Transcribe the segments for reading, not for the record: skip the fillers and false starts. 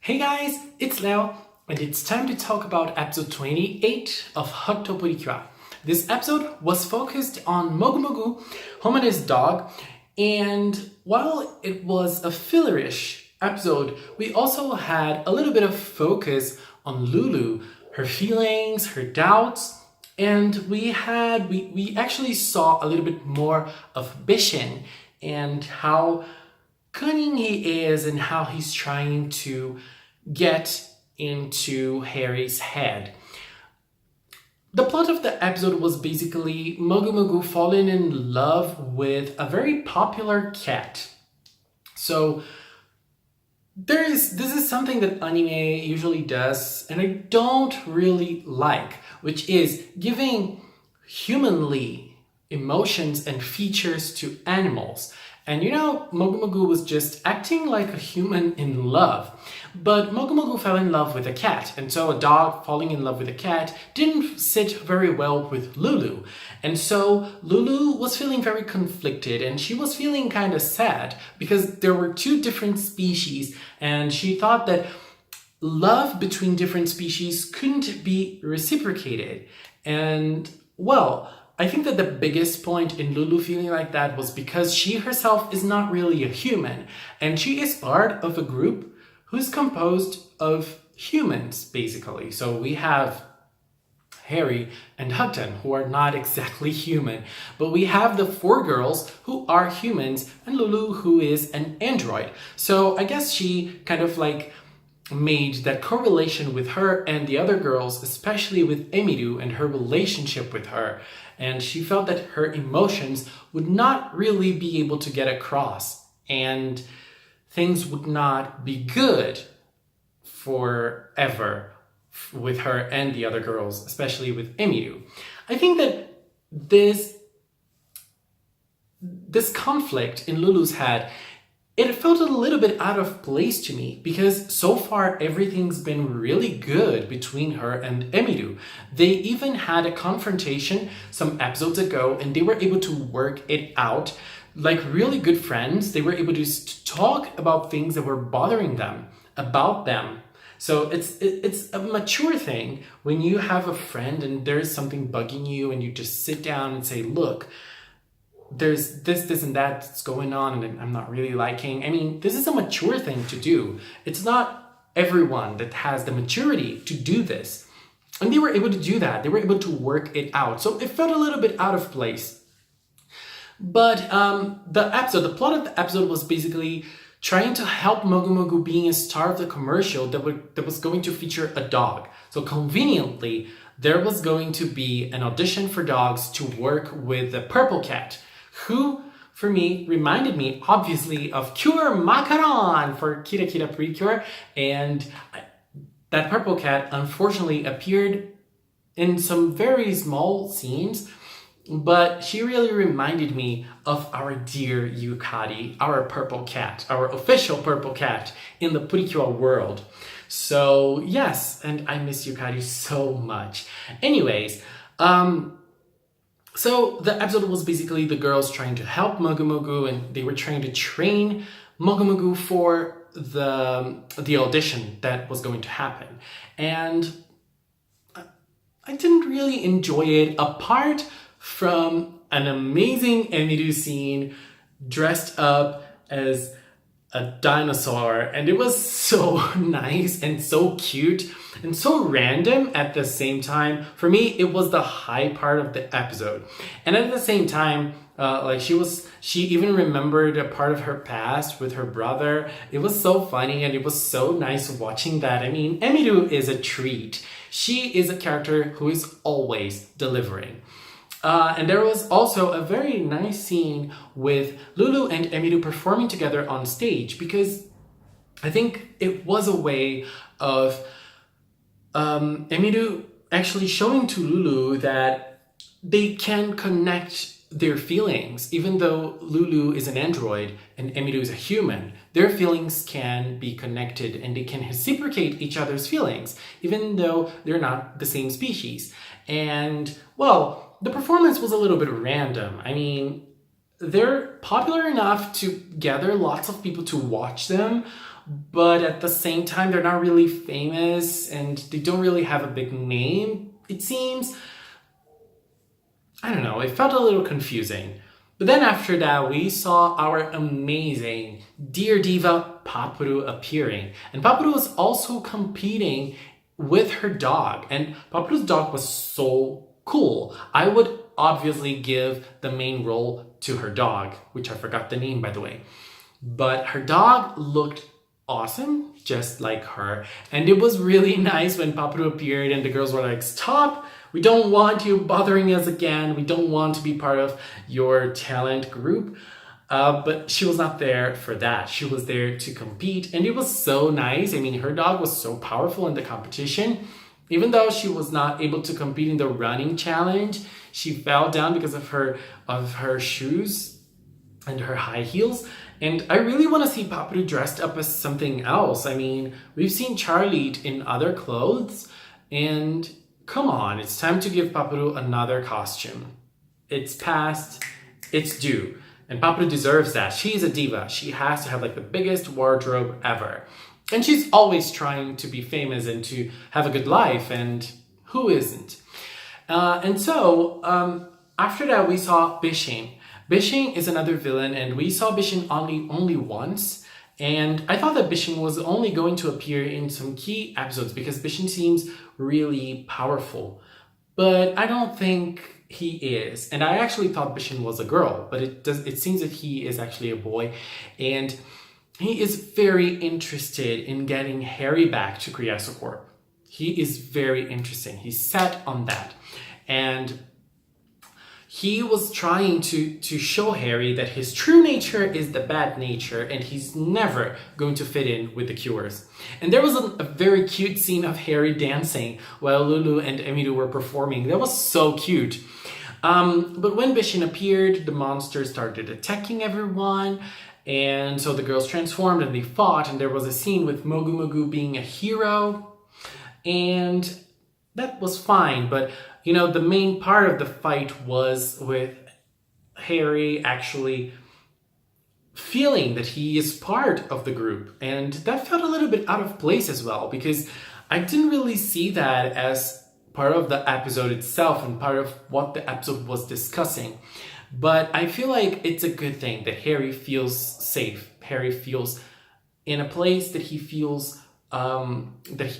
Hey guys, it's Leo, and it's time to talk about episode 28 of HUGTTO PRECURE. This episode was focused on Mogu Mogu, home and his dog, and while it was a fillerish episode, we also had a little bit of focus on Lulu, her feelings, her doubts, and we actually saw a little bit more of Bishin and how cunning he is and how he's trying to get into Harry's head. The plot of the episode was basically Mogu Mogu falling in love with a very popular cat. So this is something that anime usually does and I don't really like, which is giving humanly emotions and features to animals. And Mogu Mogu was just acting like a human in love. But Mogu Mogu fell in love with a cat, and so a dog falling in love with a cat didn't sit very well with Lulu. And so Lulu was feeling very conflicted, and she was feeling kind of sad because there were two different species, and she thought that love between different species couldn't be reciprocated. And, well, I think that the biggest point in Lulu feeling like that was because she herself is not really a human, and she is part of a group who's composed of humans, basically. So we have Harry and Hutton, who are not exactly human, but we have the four girls who are humans and Lulu, who is an android. So I guess she kind of like made that correlation with her and the other girls, especially with Emiru and her relationship with her. And she felt that her emotions would not really be able to get across and things would not be good forever with her and the other girls, especially with Emiru. I think that this conflict in Lulu's head, it felt a little bit out of place to me because so far everything's been really good between her and Emiru. They even had a confrontation some episodes ago and they were able to work it out like really good friends. They were able to talk about things that were bothering them, about them. So it's a mature thing when you have a friend and there's something bugging you and you just sit down and say, look, there's this and that that's going on and I'm not really liking. I mean, this is a mature thing to do. It's not everyone that has the maturity to do this. And they were able to do that. They were able to work it out. So it felt a little bit out of place. But the plot of the episode was basically trying to help Mogu Mogu being a star of the commercial that was going to feature a dog. So conveniently, there was going to be an audition for dogs to work with the purple cat, who, for me, reminded me, obviously, of Cure Macaron for HUGTTO PRECURE. And that purple cat, unfortunately, appeared in some very small scenes, but she really reminded me of our dear Yukari, our purple cat, our official purple cat in the Precure world. So yes, and I miss Yukari so much. Anyways, so the episode was basically the girls trying to help Mogu Mogu and they were trying to train Mogu Mogu for the audition that was going to happen. And I didn't really enjoy it, apart from an amazing Emiru scene dressed up as a dinosaur, and it was so nice and so cute and so random at the same time. For me, it was the high part of the episode. And at the same time, she even remembered a part of her past with her brother. It was so funny and it was so nice watching that. I mean, Emiru is a treat. She is a character who is always delivering. And there was also a very nice scene with Lulu and Emiru performing together on stage, because I think it was a way of Emiru actually showing to Lulu that they can connect their feelings. Even though Lulu is an android and Emiru is a human, their feelings can be connected and they can reciprocate each other's feelings, even though they're not the same species. And, well, the performance was a little bit random. I mean, they're popular enough to gather lots of people to watch them, but at the same time, they're not really famous and they don't really have a big name, it seems. I don't know, it felt a little confusing. But then after that, we saw our amazing Dear Diva Papuru appearing. And Papuru was also competing with her dog. And Papuru's dog was so cool. I would obviously give the main role to her dog, which I forgot the name, by the way. But her dog looked awesome, just like her. And it was really nice when Papuru appeared and the girls were like, stop! We don't want you bothering us again. We don't want to be part of your talent group. But she was not there for that. She was there to compete. And it was so nice. I mean, her dog was so powerful in the competition. Even though she was not able to compete in the running challenge, she fell down because of her shoes and her high heels. And I really want to see Papuru dressed up as something else. I mean, we've seen Charlie in other clothes, and come on, it's time to give Papuru another costume. It's past, it's due. And Papuru deserves that. She's a diva. She has to have like the biggest wardrobe ever. And she's always trying to be famous and to have a good life, and who isn't? And so, after that we saw Bishin. Bishin is another villain, and we saw Bishin only once. And I thought that Bishin was only going to appear in some key episodes because Bishin seems really powerful. But I don't think he is. And I actually thought Bishin was a girl, but it seems that he is actually a boy. And he is very interested in getting Harry back to Kriyasakorp. He is very interesting. He's set on that. And he was trying to show Harry that his true nature is the bad nature and he's never going to fit in with the Cures. And there was a very cute scene of Harry dancing while Lulu and Emiru were performing. That was so cute. But when Bishin appeared, the monsters started attacking everyone. And so the girls transformed and they fought, and there was a scene with Mogu Mogu being a hero. And that was fine, but you know, the main part of the fight was with Harry actually feeling that he is part of the group. And that felt a little bit out of place as well, because I didn't really see that as part of the episode itself and part of what the episode was discussing. But I feel like it's a good thing that Harry feels safe. Harry feels in a place that he feels that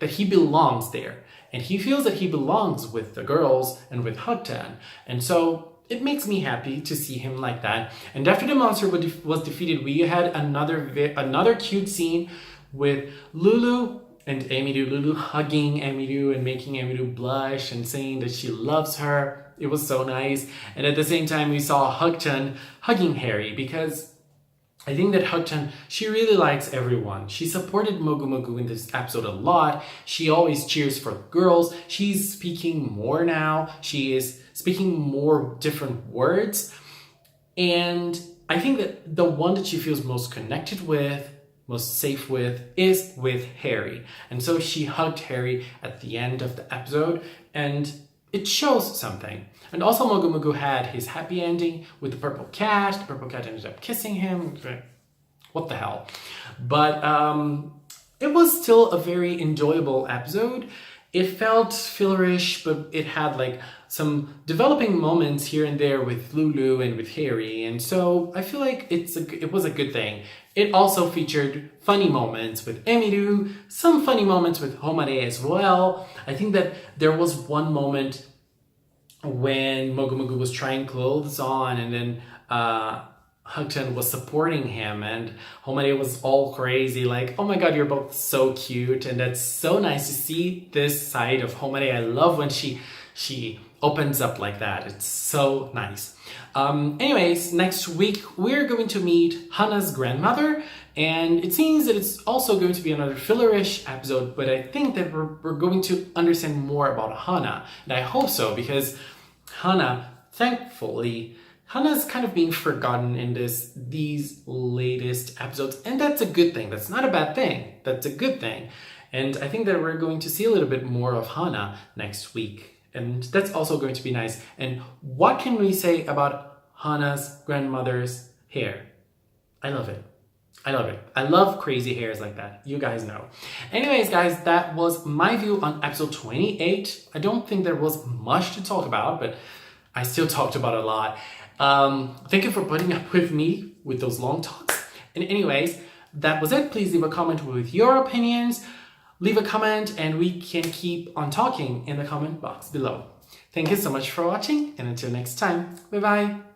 he belongs there. And he feels that he belongs with the girls and with HUGTTO. And so it makes me happy to see him like that. And after the monster was defeated, we had another cute scene with Lulu and Emiru. Lulu hugging Emiru and making Emiru blush and saying that she loves her. It was so nice. And at the same time, we saw HUGTTO hugging Harry, because I think that HUGTTO, she really likes everyone. She supported Mogu Mogu in this episode a lot. She always cheers for girls. She's speaking more now. She is speaking more different words. And I think that the one that she feels most connected with, most safe with, is with Harry. And so she hugged Harry at the end of the episode, and it shows something. And also Mogu Mogu had his happy ending with the purple cat. The purple cat ended up kissing him. What the hell? But it was still a very enjoyable episode. It felt fillerish, but it had like some developing moments here and there with Lulu and with Harry. And so I feel like it was a good thing. It also featured funny moments with Emiru, some funny moments with Homare as well. I think that there was one moment when Mogu Mogu was trying clothes on, and then HUGTTO was supporting him, and Homare was all crazy, like, oh my god, you're both so cute. And that's so nice to see this side of Homare. I love when she opens up like that. It's so nice. Anyways, next week we're going to meet Hana's grandmother, and it seems that it's also going to be another fillerish episode, but I think that we're going to understand more about Hana, and I hope so, because Hana, thankfully, Hana's kind of being forgotten in these latest episodes, and that's a good thing. That's not a bad thing. That's a good thing. And I think that we're going to see a little bit more of Hana next week. And that's also going to be nice. And what can we say about Hana's grandmother's hair? I love it. I love it. I love crazy hairs like that. You guys know. Anyways, guys, that was my view on episode 28. I don't think there was much to talk about, but I still talked about a lot. Thank you for putting up with me with those long talks. And anyways, that was it. Please leave a comment with your opinions. Leave a comment and we can keep on talking in the comment box below. Thank you so much for watching, and until next time, bye bye.